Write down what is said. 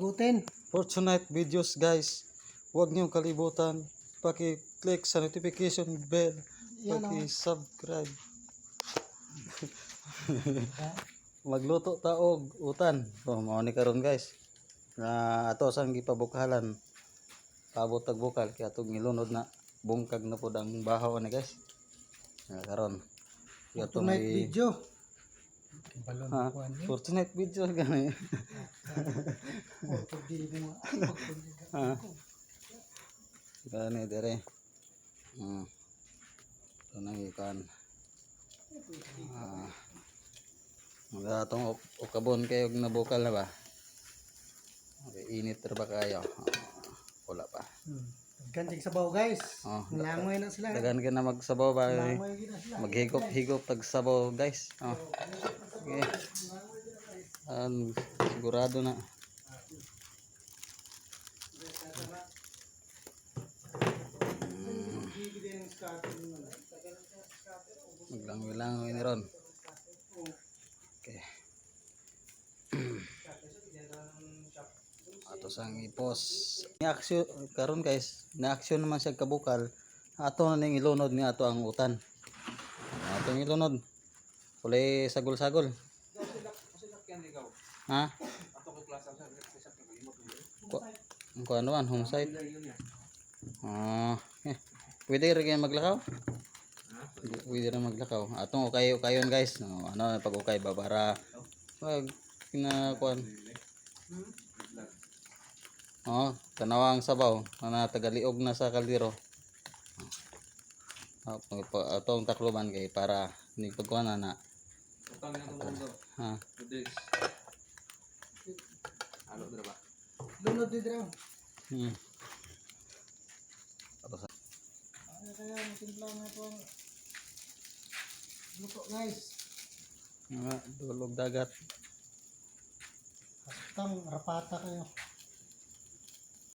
Butin. Fortunate videos guys. Huwag niyo kalibutan paki-click sa notification bell, Yan, paki-subscribe. Magluto ta og utan. So mao ni karon guys. Na ato sang gipabukhalan. Paabot tag bukal kaya atong ngilunod na bungkag na pod ang bahaw ni guys. Karon. Fortunate video. Ha, fortunate video gani. Ha. Gani dire. Tanang ikan. Mga atong ukabon kayo nabukal na ba? Okay, init ra ba kayo? Wala pa. Ganting sabaw guys. Langoy na sila. Dagan ka na magsabaw ba? Langoy na sila. Maghigop-higop tag sabaw guys. Okay. Sigurado na. Maglangoy-langoy ni ron. Okay. Ato sang ipos. Ni aksyon karon guys, na aksyon naman siya kabukal. Ato na ning ilunod ni ato ang utan. Ato ang ilunod. Kulay sagol-sagol. Ha? Ko ano man home site. Pwede rin kayo maglakaw? Pwede rin maglakaw. Atong ukayon guys. Ano pag-ukay ba para pag kinakuan. Tanawang sabaw na tagaliog na sa kaldero. Atong takloban kay para ni pagkuan na. Ano dira ba? Lunod din daw. Ano kaya masimplang na po ang luto guys. Dulog dagat. Hastang rapata kayo.